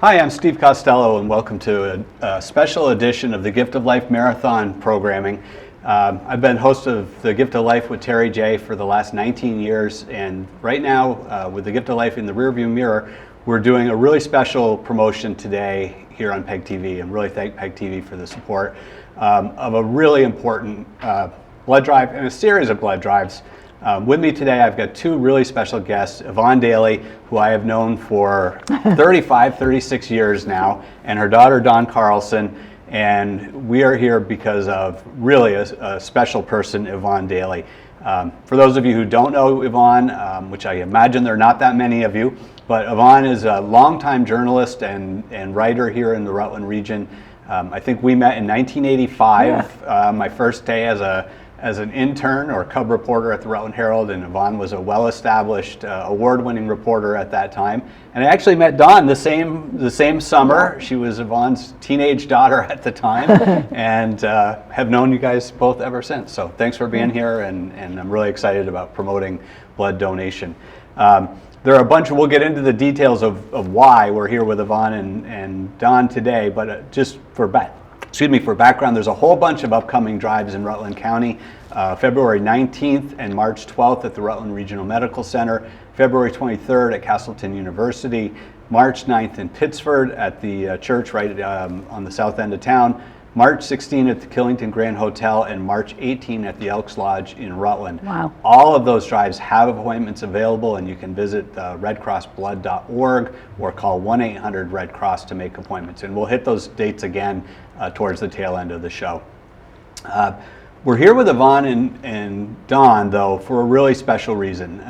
Hi, I'm Steve Costello, and welcome to a special edition of the Gift of Life Marathon programming. I've been host of the Gift of Life with Terry J for the last 19 years, and right now, with the Gift of Life in the rearview mirror, we're doing a really special promotion today here on PEG TV, and really thank PEG TV for the support of a really important blood drive and a series of blood drives. With me today, I've got two really special guests, Yvonne Daly, who I have known for 36 years now, and her daughter, Dawn Carlson. And we are here because of really a special person, Yvonne Daly. For those of you who don't know Yvonne, which I imagine there are not that many of you, but Yvonne is a longtime journalist and writer here in the Rutland region. I think we met in 1985, my first day as an intern or cub reporter at the Rutland Herald, and Yvonne was a well-established award-winning reporter at that time. And I actually met Dawn the same summer. She was Yvonne's teenage daughter at the time, and have known you guys both ever since. So thanks for being here, and I'm really excited about promoting blood donation. There are a bunch we'll get into the details of why we're here with Yvonne and Dawn today, but just for background, there's a whole bunch of upcoming drives in Rutland County. February 19th and March 12th at the Rutland Regional Medical Center, February 23rd at Castleton University, March 9th in Pittsford at the church right on the south end of town, March 16th at the Killington Grand Hotel, and March 18th at the Elks Lodge in Rutland. Wow. All of those drives have appointments available, and you can visit redcrossblood.org or call 1-800-RED-CROSS to make appointments. And we'll hit those dates again towards the tail end of the show. We're here with Yvonne and Dawn, though, for a really special reason.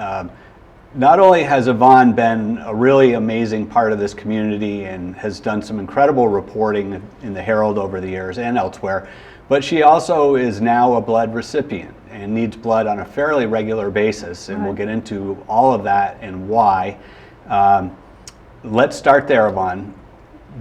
Not only has Yvonne been a really amazing part of this community and has done some incredible reporting in the Herald over the years and elsewhere, but she also is now a blood recipient and needs blood on a fairly regular basis, and we'll get into all of that and why. Let's start there, Yvonne.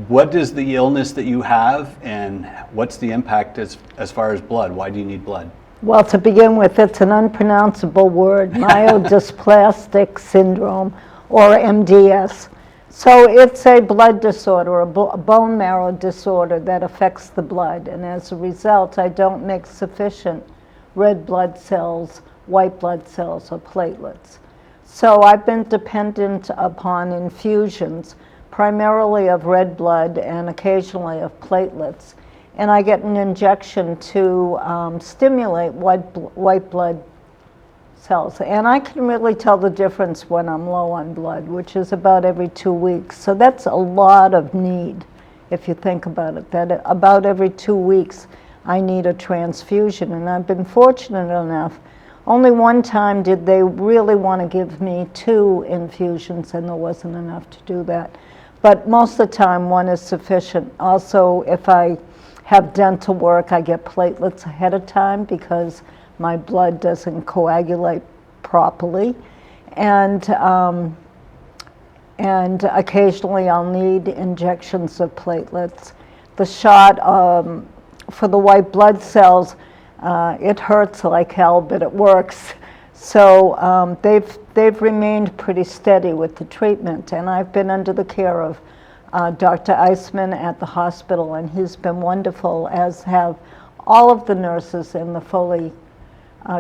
What is the illness that you have, and what's the impact as far as blood? Why do you need blood? Well, to begin with, it's an unpronounceable word, myelodysplastic syndrome, or MDS. So it's a blood disorder, a bone marrow disorder that affects the blood. And as a result, I don't make sufficient red blood cells, white blood cells, or platelets. So I've been dependent upon infusions, primarily of red blood and occasionally of platelets. And I get an injection to stimulate white blood cells. And I can really tell the difference when I'm low on blood, which is about every 2 weeks. So that's a lot of need, if you think about it, that about every 2 weeks I need a transfusion. And I've been fortunate enough, only one time did they really want to give me 2 infusions, and there wasn't enough to do that. But most of the time, 1 is sufficient. Also, if I have dental work, I get platelets ahead of time because my blood doesn't coagulate properly. And occasionally I'll need injections of platelets. The shot for the white blood cells, it hurts like hell, but it works. So they've remained pretty steady with the treatment, and I've been under the care of Dr. Eisman at the hospital, and he's been wonderful, as have all of the nurses in the Foley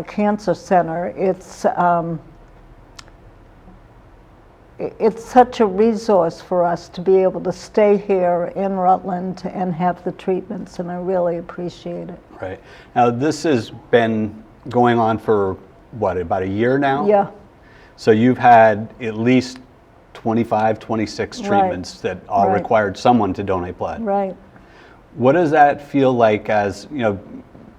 Cancer Center. It's such a resource for us to be able to stay here in Rutland and have the treatments, and I really appreciate it. Right. Now, this has been going on for, what, about a year now? Yeah. So you've had at least 25, 26 treatments that all required someone to donate blood. Right. What does that feel like as,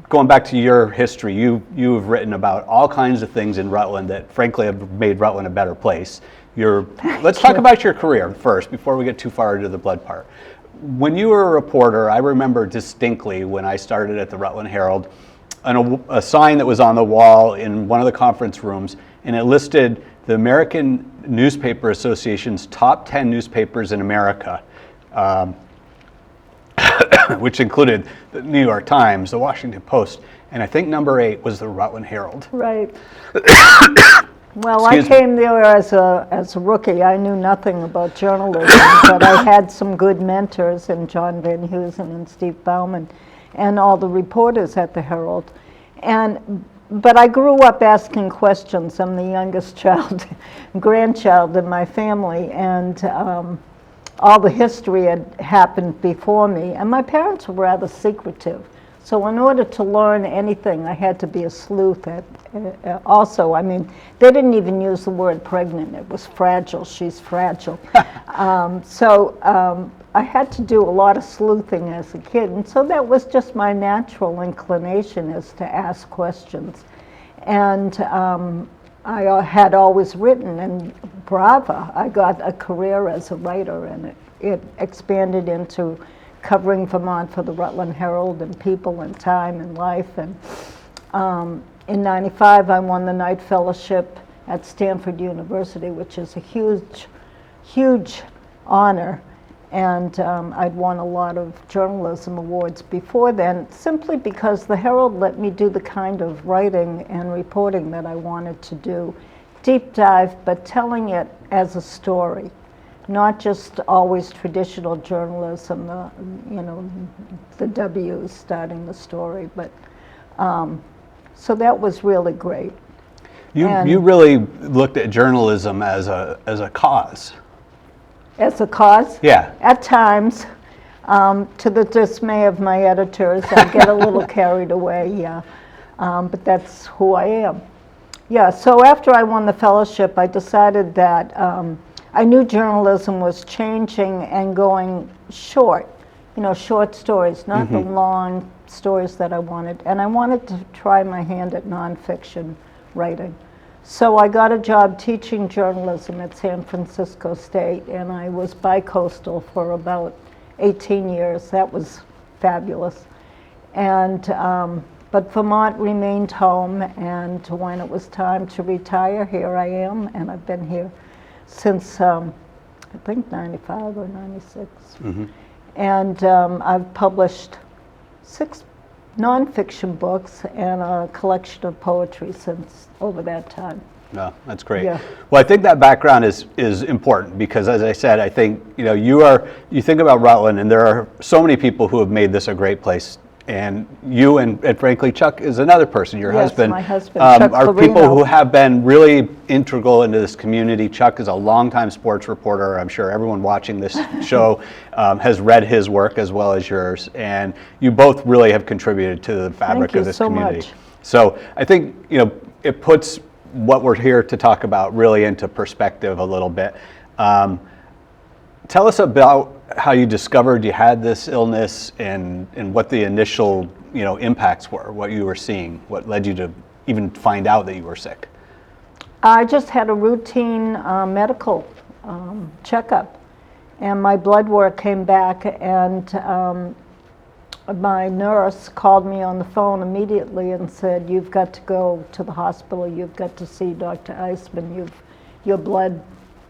going back to your history, you've written about all kinds of things in Rutland that frankly have made Rutland a better place. Let's talk about your career first before we get too far into the blood part. When you were a reporter, I remember distinctly when I started at the Rutland Herald, a sign that was on the wall in one of the conference rooms, and it listed the American Newspaper Association's top 10 newspapers in America, which included the New York Times, the Washington Post, and I think number 8 was the Rutland Herald. Right. Well, I came there as a rookie. I knew nothing about journalism, but I had some good mentors in John Van Heusen and Steve Bauman and all the reporters at the Herald. But I grew up asking questions. I'm the youngest grandchild in my family, and all the history had happened before me. And my parents were rather secretive. So in order to learn anything, I had to be a sleuth. Also, I mean, they didn't even use the word pregnant. It was fragile. She's fragile. I had to do a lot of sleuthing as a kid. And so that was just my natural inclination, is to ask questions. And I had always written, and brava, I got a career as a writer, and it expanded into covering Vermont for the Rutland Herald and People and Time and Life. And in '95, I won the Knight Fellowship at Stanford University, which is a huge, huge honor. And I'd won a lot of journalism awards before then, simply because the Herald let me do the kind of writing and reporting that I wanted to do. Deep dive, but telling it as a story. Not just always traditional journalism, the W's starting the story, but so that was really great. You really looked at journalism as a cause. As a cause? Yeah. At times, to the dismay of my editors, I get a little carried away, yeah. But that's who I am. Yeah, so after I won the fellowship, I decided that I knew journalism was changing and going short, short stories, not the long stories that I wanted. And I wanted to try my hand at nonfiction writing. So I got a job teaching journalism at San Francisco State, and I was bi-coastal for about 18 years. That was fabulous. And but Vermont remained home, and when it was time to retire, here I am, and I've been here since I think 95 or 96. And I've published 6 nonfiction books and a collection of poetry since over that time. No, that's great. Yeah. Well, I think that background is important because, as I said, I think you think about Rutland, and there are so many people who have made this a great place. And you and frankly Chuck is another person, your husband. My husband, Chuck are Florino. people who have been really integral into this community. Chuck is a longtime sports reporter. I'm sure everyone watching this show has read his work as well as yours. And you both really have contributed to the fabric of this community. Thank you so much. So I think it puts what we're here to talk about really into perspective a little bit. Tell us about how you discovered you had this illness and what the initial impacts were, what you were seeing, what led you to even find out that you were sick. I just had a routine medical checkup, and my blood work came back, and my nurse called me on the phone immediately and said, "You've got to go to the hospital, you've got to see Dr. Eisman, your blood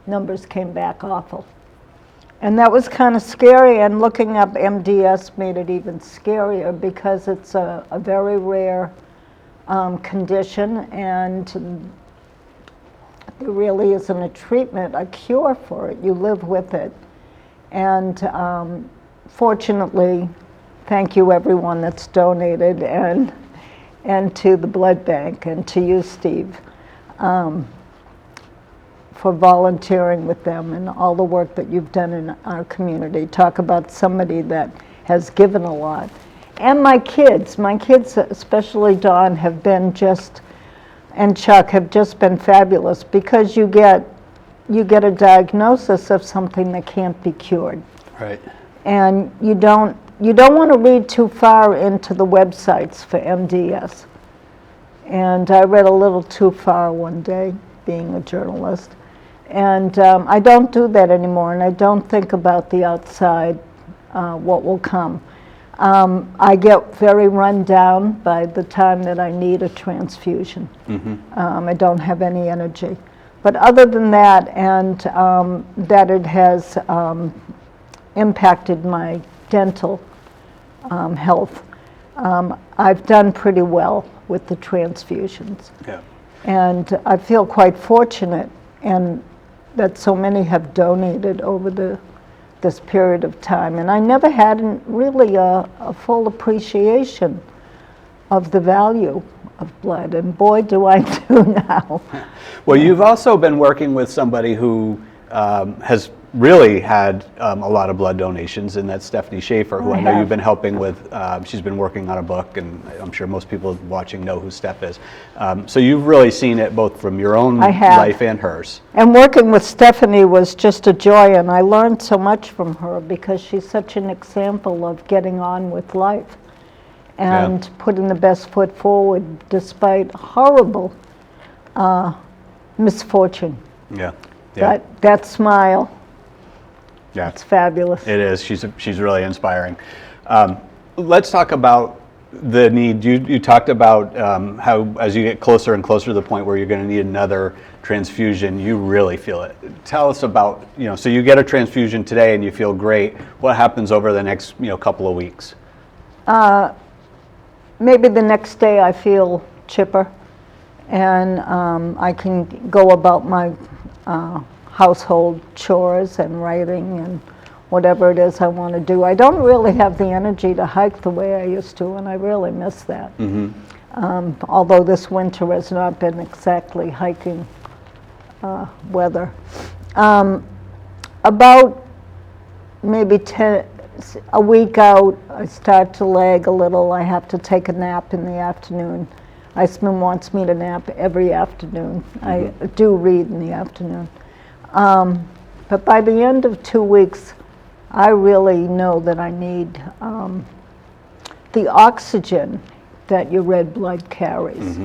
numbers came back awful." And that was kind of scary, and looking up MDS made it even scarier because it's a very rare condition, and there really isn't a treatment, a cure for it. You live with it. And fortunately, thank you everyone that's donated, and to the blood bank, and to you, Steve, for volunteering with them and all the work that you've done in our community. Talk about somebody that has given a lot. And my kids, especially Dawn, have been and Chuck have just been fabulous, because you get a diagnosis of something that can't be cured. Right. And you don't want to read too far into the websites for MDS. And I read a little too far one day, being a journalist. And I don't do that anymore, and I don't think about the outside, what will come. I get very run down by the time that I need a transfusion. I don't have any energy. But other than that, and that it has impacted my dental health, I've done pretty well with the transfusions. Yeah. And I feel quite fortunate and that so many have donated over this period of time. And I never had really a full appreciation of the value of blood, and boy, do I do now. Well, you've also been working with somebody who has really had a lot of blood donations, and that's Stephanie Schaefer, who I know you've been helping with. She's been working on a book, and I'm sure most people watching know who Steph is. So you've really seen it both from your own life and hers. And working with Stephanie was just a joy, and I learned so much from her because she's such an example of getting on with life and putting the best foot forward despite horrible misfortune. Yeah. That smile. Yeah, it's fabulous. It is. She's really inspiring. Let's talk about the need. You talked about how as you get closer and closer to the point where you're going to need another transfusion, you really feel it. Tell us about, so you get a transfusion today and you feel great. What happens over the next couple of weeks? Maybe the next day I feel chipper, and I can go about my household chores and writing and whatever it is I want to do. I don't really have the energy to hike the way I used to, and I really miss that. Although this winter has not been exactly hiking weather. About maybe a week out, I start to lag a little. I have to take a nap in the afternoon. Iceman wants me to nap every afternoon. I do read in the afternoon. But by the end of 2 weeks, I really know that I need the oxygen that your red blood carries.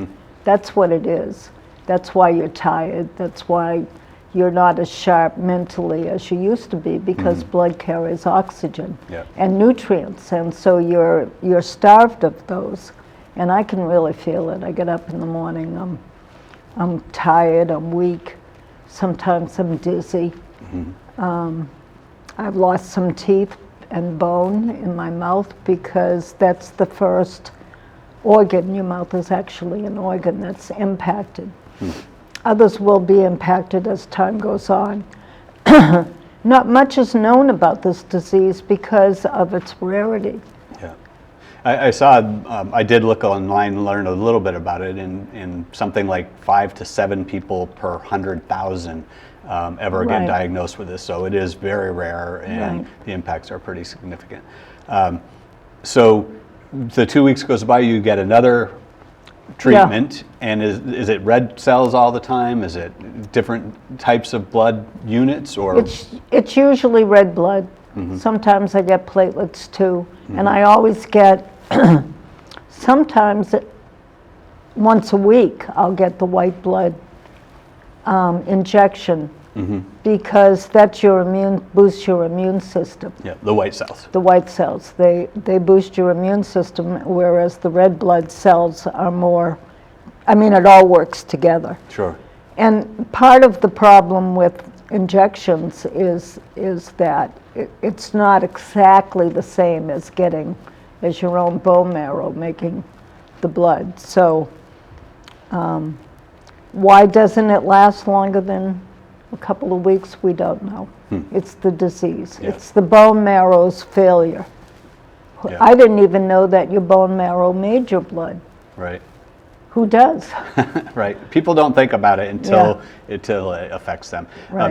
That's what it is. That's why you're tired. That's why you're not as sharp mentally as you used to be, because blood carries oxygen and nutrients, and so you're starved of those. And I can really feel it. I get up in the morning, I'm tired, I'm weak, sometimes I'm dizzy. I've lost some teeth and bone in my mouth because that's the first organ. Your mouth is actually an organ that's impacted. Others will be impacted as time goes on. Not much is known about this disease because of its rarity. Yeah, I saw, I did look online and learn a little bit about it, in something like 5 to 7 people per 100,000 ever get diagnosed with this. So it is very rare, and the impacts are pretty significant. So the 2 weeks goes by, you get another treatment, and is it red cells all the time? Is it different types of blood units, or? It's usually red blood. Sometimes I get platelets too, and I always get, sometimes once a week, I'll get the white blood injection because that's boosts your immune system. Yeah, the white cells. The white cells, they boost your immune system, whereas the red blood cells are more, it all works together. Sure. And part of the problem with injections is that it's not exactly the same as your own bone marrow making the blood. So why doesn't it last longer than a couple of weeks? We don't know. It's the disease. It's the bone marrow's failure. I didn't even know that your bone marrow made your blood. Right. Who does? Right. People don't think about it until it affects them.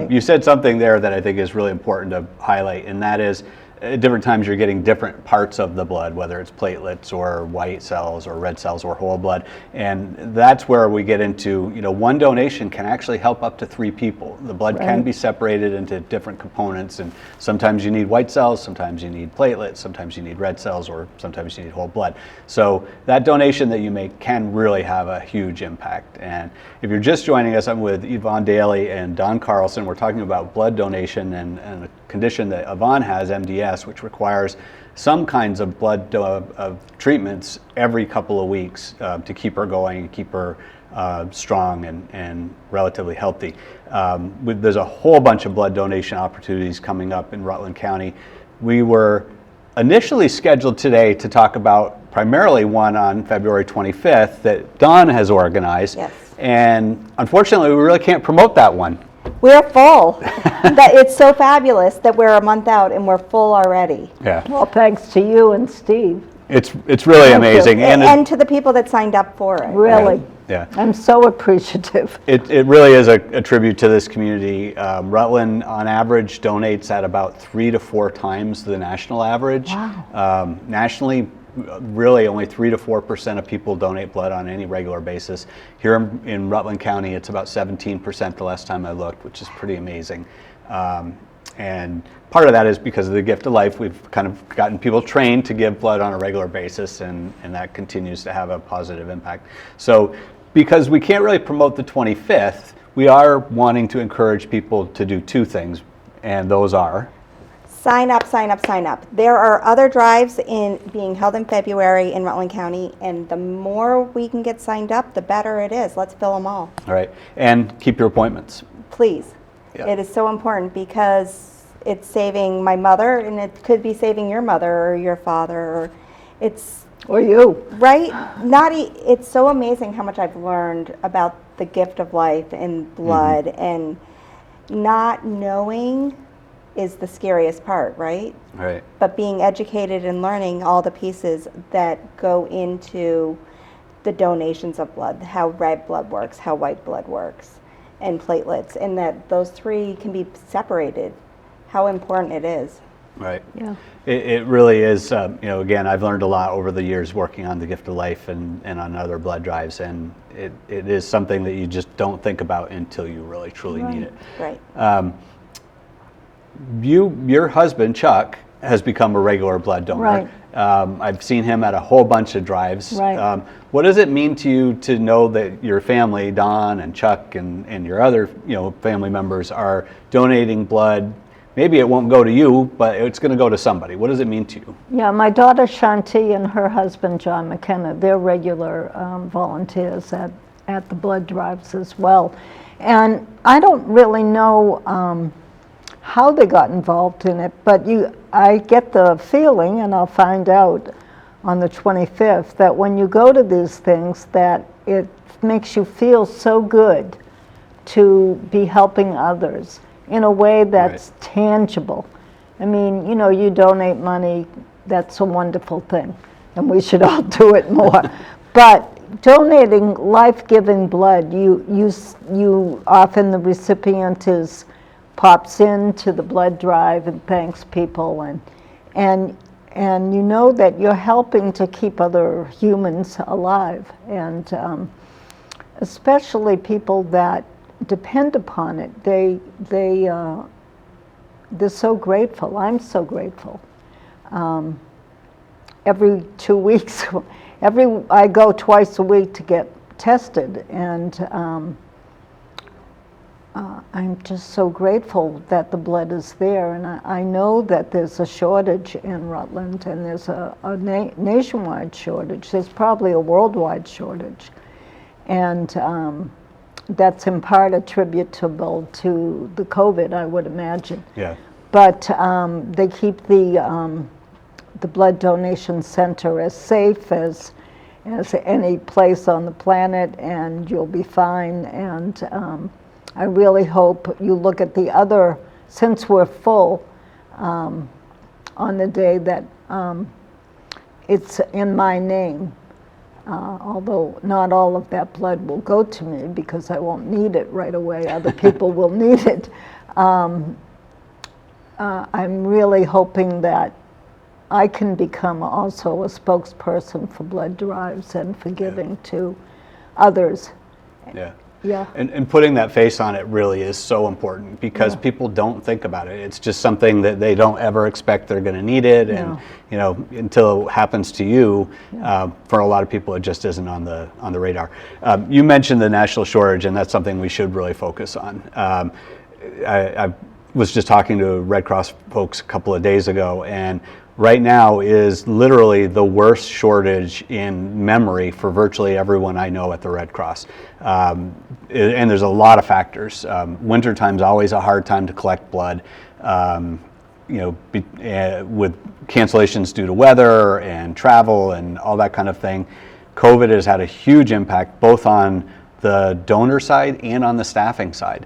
You said something there that I think is really important to highlight, and that is at different times you're getting different parts of the blood, whether it's platelets or white cells or red cells or whole blood. And that's where we get into, one donation can actually help up to 3 people. The blood can be separated into different components, and sometimes you need white cells, sometimes you need platelets, sometimes you need red cells, or sometimes you need whole blood. So that donation that you make can really have a huge impact. And if you're just joining us, I'm with Yvonne Daly and Don Carlson. We're talking about blood donation and a condition that Yvonne has, MDS, which requires some kinds of blood treatments every couple of weeks to keep her going, keep her strong and relatively healthy. There's a whole bunch of blood donation opportunities coming up in Rutland County. We were initially scheduled today to talk about primarily one on February 25th that Don has organized. Yes. and unfortunately, we really can't promote that one. We're full. It's so fabulous that we're a month out and we're full already. Yeah, Well, thanks to you and Steve. it's really Thank you. amazing, And to the people that signed up for it. Really. yeah. I'm so appreciative. It really is a tribute to this community. Rutland, on average, donates at about 3 to 4 times the national average. Wow. Nationally, really only 3 to 4% of people donate blood on any regular basis. Here in Rutland County, it's about 17% the last time I looked, which is pretty amazing. And part of that is because of the Gift of Life. We've kind of gotten people trained to give blood on a regular basis, and that continues to have a positive impact. So because we can't really promote the 25th, we are wanting to encourage people to do 2 things, and those are... Sign up, sign up, sign up. There are other drives being held in February in Rutland County, and the more we can get signed up, the better it is. Let's fill them all. All right, and keep your appointments. Please. Yeah. It is so important because it's saving my mother, and it could be saving your mother or your father, or it's... Or you. Right? It's so amazing how much I've learned about the gift of life and blood, and not knowing is the scariest part, right? Right. But being educated and learning all the pieces that go into the donations of blood, how red blood works, how white blood works, and platelets, and that those 3 can be separated, how important it is. Right. Yeah. It really is, again, I've learned a lot over the years working on the Gift of Life and on other blood drives, and it is something that you just don't think about until you really, truly need it. Right. Your husband, Chuck, has become a regular blood donor. Right. I've seen him at a whole bunch of drives. Right. What does it mean to you to know that your family, Don and Chuck and your other family members, are donating blood? Maybe it won't go to you, but it's going to go to somebody. What does it mean to you? Yeah, my daughter Shanti and her husband John McKenna, they're regular volunteers at the blood drives as well. And I don't really know how they got involved in it, but I get the feeling, and I'll find out on the 25th, that when you go to these things, that it makes you feel so good to be helping others in a way that's tangible. I mean, you donate money, that's a wonderful thing, and we should all do it more. But donating life-giving blood, you often, the recipient pops into the blood drive and thanks people, and you know that you're helping to keep other humans alive, and especially people that depend upon it. They're so grateful. I'm so grateful. Every 2 weeks, I go twice a week to get tested, and I'm just so grateful that the blood is there, and I know that there's a shortage in Rutland, and there's a nationwide shortage. There's probably a worldwide shortage, and that's in part attributable to the COVID, I would imagine. Yeah. But they keep the blood donation center as safe as any place on the planet, and you'll be fine. And I really hope you look at the other, since we're full, on the day that it's in my name. Although not all of that blood will go to me because I won't need it right away. Other people will need it. I'm really hoping that I can become also a spokesperson for blood drives and for giving to others. Yeah. Yeah. And putting that face on it really is so important because people don't think about it. It's just something that they don't ever expect they're going to need it, and until it happens to you, for a lot of people, it just isn't on the radar. You mentioned the national shortage, and that's something we should really focus on. I was just talking to Red Cross folks a couple of days ago, and right now is literally the worst shortage in memory for virtually everyone I know at the Red Cross. And there's a lot of factors. Wintertime's always a hard time to collect blood, with cancellations due to weather and travel and all that kind of thing. COVID has had a huge impact both on the donor side and on the staffing side.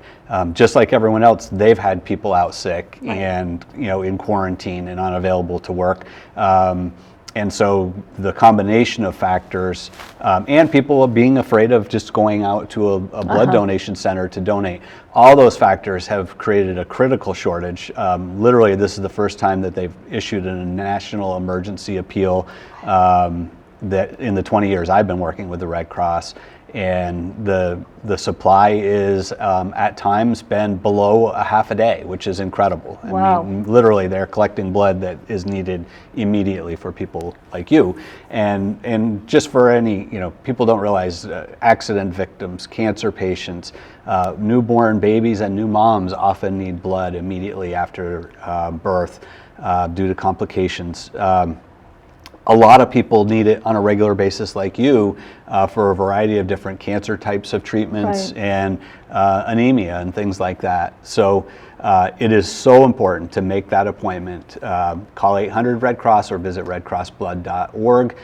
Just like everyone else, they've had people out sick and in quarantine and unavailable to work. And so the combination of factors and people being afraid of just going out to a blood donation center to donate, all those factors have created a critical shortage. Literally, this is the first time that they've issued a national emergency appeal that in the 20 years I've been working with the Red Cross. And the supply is at times been below a half a day, which is incredible. Wow. I mean, literally, they're collecting blood that is needed immediately for people like you, and just for any, people don't realize accident victims, cancer patients, newborn babies, and new moms often need blood immediately after birth due to complications. A lot of people need it on a regular basis like you for a variety of different cancer types of treatments and anemia and things like that. So it is so important to make that appointment. Call 800 Red Cross or visit redcrossblood.org.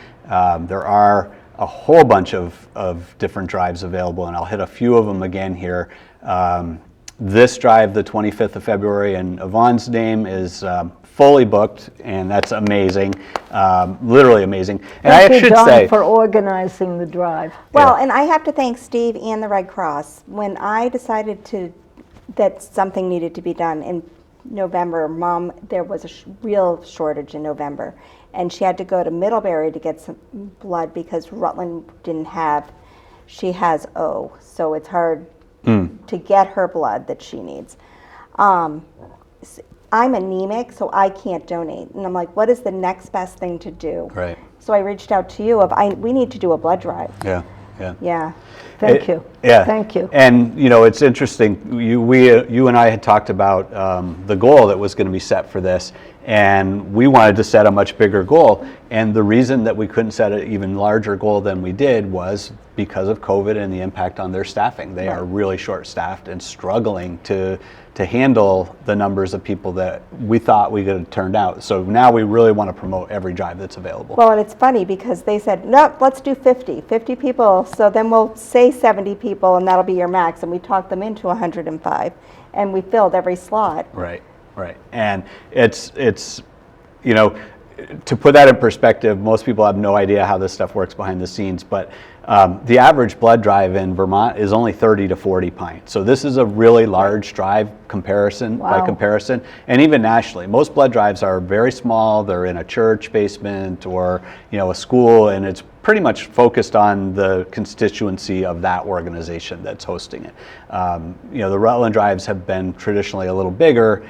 There are a whole bunch of different drives available, and I'll hit a few of them again here. This drive, the 25th of February, in Yvonne's name, is fully booked, and that's amazing, literally amazing. And Thank I you, should John, say, for organizing the drive. Well, and I have to thank Steve and the Red Cross. When I decided that something needed to be done in November, Mom, there was a real shortage in November, and she had to go to Middlebury to get some blood because Rutland didn't have. She has O, so it's hard to get her blood that she needs. I'm anemic, so I can't donate. And I'm like, what is the next best thing to do? right? So I reached out to you we need to do a blood drive. Yeah. Yeah. Thank you. Yeah. Thank you. And it's interesting. You and I had talked about the goal that was going to be set for this, and we wanted to set a much bigger goal. And the reason that we couldn't set an even larger goal than we did was because of COVID and the impact on their staffing. They are really short-staffed and struggling to handle the numbers of people that we thought we could have turned out. So now we really want to promote every drive that's available. Well, and it's funny because they said, no, let's do 50 people. So then we'll say 70 people and that'll be your max. And we talked them into 105 and we filled every slot. Right. And it's to put that in perspective, most people have no idea how this stuff works behind the scenes, but the average blood drive in Vermont is only 30 to 40 pints. So this is a really large drive by comparison, and even nationally. Most blood drives are very small. They're in a church basement or a school, and it's pretty much focused on the constituency of that organization that's hosting it. The Rutland drives have been traditionally a little bigger,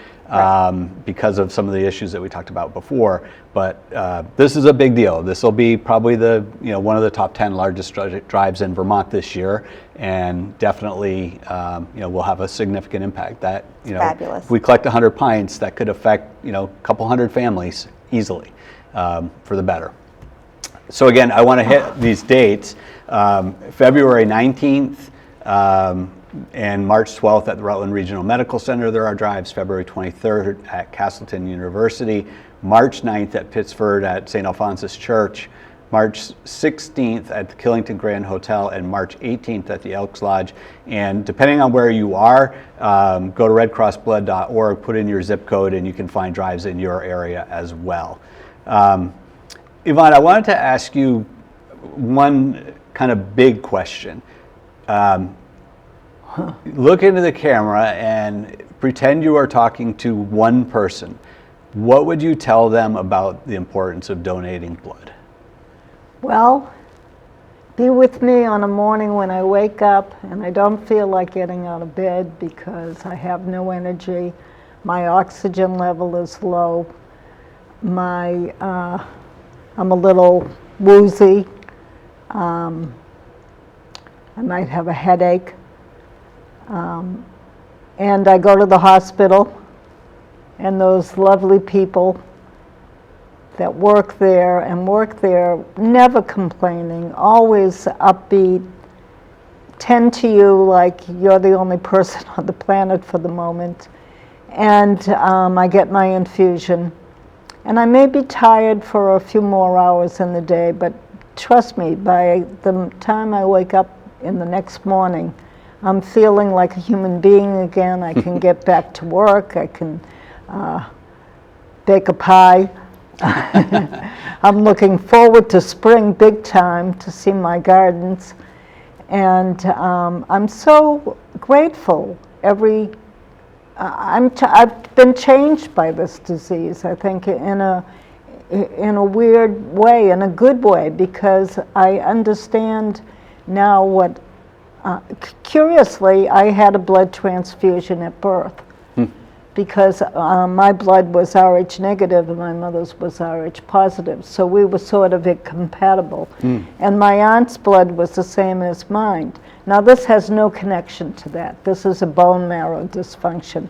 because of some of the issues that we talked about before. But this is a big deal. This will be probably one of the top 10 largest drives in Vermont this year, and definitely will have a significant impact. That Fabulous. If we collect 100 pints, that could affect a couple hundred families easily for the better. So again, I want to hit these dates. February 19th. And March 12th at the Rutland Regional Medical Center, there are drives. February 23rd at Castleton University, March 9th at Pittsford at St. Alphonsus Church, March 16th at the Killington Grand Hotel, and March 18th at the Elks Lodge. And depending on where you are, go to redcrossblood.org, put in your zip code, and you can find drives in your area as well. Yvonne, I wanted to ask you one kind of big question. Look into the camera and pretend you are talking to one person. What would you tell them about the importance of donating blood? Well, be with me on a morning when I wake up and I don't feel like getting out of bed because I have no energy. My oxygen level is low. I'm a little woozy. I might have a headache. And I go to the hospital, and those lovely people that work there never complaining, always upbeat, tend to you like you're the only person on the planet for the moment. And I get my infusion. And I may be tired for a few more hours in the day, but trust me, by the time I wake up in the next morning, I'm feeling like a human being again. I can get back to work. I can bake a pie. I'm looking forward to spring big time to see my gardens. And I'm so grateful. I've been changed by this disease, I think, in a weird way, in a good way, because I understand now what, curiously, I had a blood transfusion at birth because my blood was Rh negative and my mother's was Rh positive, so we were sort of incompatible. And my aunt's blood was the same as mine. Now this has no connection to that. This is a bone marrow dysfunction.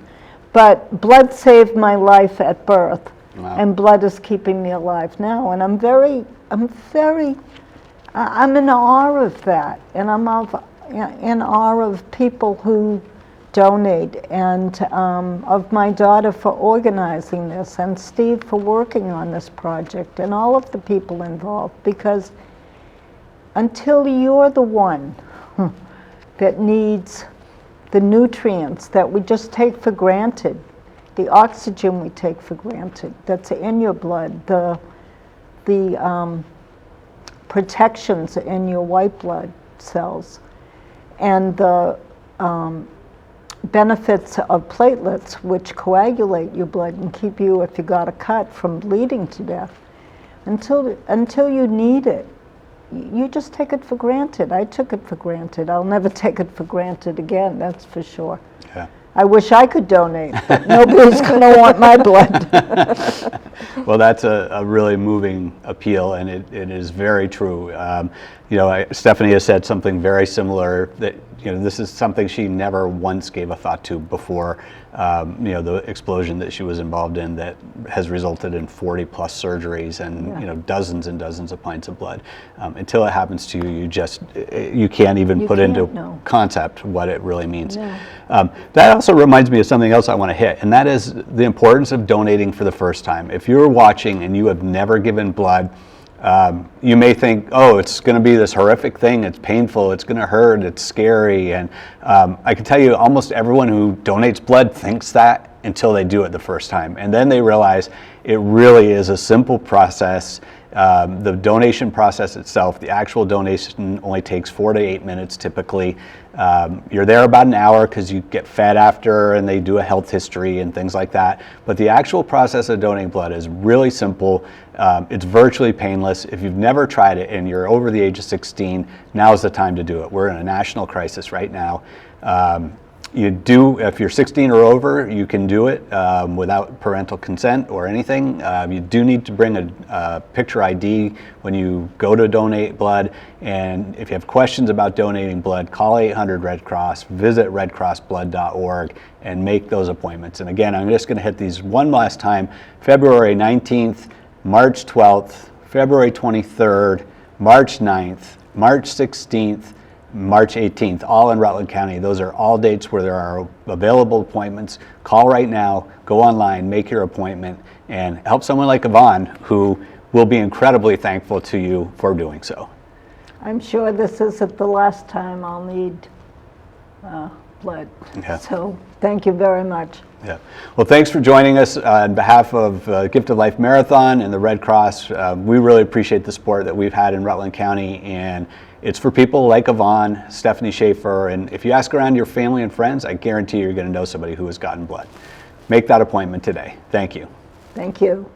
But blood saved my life at birth. Wow. And blood is keeping me alive now. And I'm in awe of that. And I'm in awe of people who donate, and of my daughter for organizing this, and Steve for working on this project, and all of the people involved, because until you're the one that needs the nutrients that we just take for granted, the oxygen we take for granted that's in your blood, the protections in your white blood cells, and the benefits of platelets, which coagulate your blood and keep you, if you got a cut, from bleeding to death. Until you need it, you just take it for granted. I took it for granted. I'll never take it for granted again, that's for sure. Yeah. I wish I could donate, but nobody's going to want my blood. Well, that's a really moving appeal, and it is very true. Stephanie has said something very similar, that this is something she never once gave a thought to before, the explosion that she was involved in that has resulted in 40 plus surgeries and dozens and dozens of pints of blood. Until it happens to you, you can't even put into concept what it really means. No. That also reminds me of something else I want to hit, and that is the importance of donating for the first time. If you're watching and you have never given blood, you may think, oh, it's going to be this horrific thing, it's painful, it's going to hurt, it's scary, and I can tell you almost everyone who donates blood thinks that until they do it the first time, and then they realize it really is a simple process. The donation process itself, the actual donation only takes 4 to 8 minutes typically. You're there about an hour because you get fed after and they do a health history and things like that. But the actual process of donating blood is really simple. It's virtually painless. If you've never tried it and you're over the age of 16, now is the time to do it. We're in a national crisis right now. If you're 16 or over, you can do it without parental consent or anything. You do need to bring a picture ID when you go to donate blood. And if you have questions about donating blood, call 800 Red Cross, visit redcrossblood.org, and make those appointments. And again, I'm just going to hit these one last time: February 19th, March 12th, February 23rd, March 9th, March 16th, March 18th, all in Rutland County. Those are all dates where there are available appointments. Call right now, go online, make your appointment, and help someone like Yvonne, who will be incredibly thankful to you for doing so. I'm sure this isn't the last time I'll need blood. Yeah. So thank you very much. Yeah. Well, thanks for joining us on behalf of Gift of Life Marathon and the Red Cross. We really appreciate the support that we've had in Rutland County, and it's for people like Yvonne, Stephanie Schaefer, and if you ask around your family and friends, I guarantee you're going to know somebody who has gotten blood. Make that appointment today. Thank you. Thank you.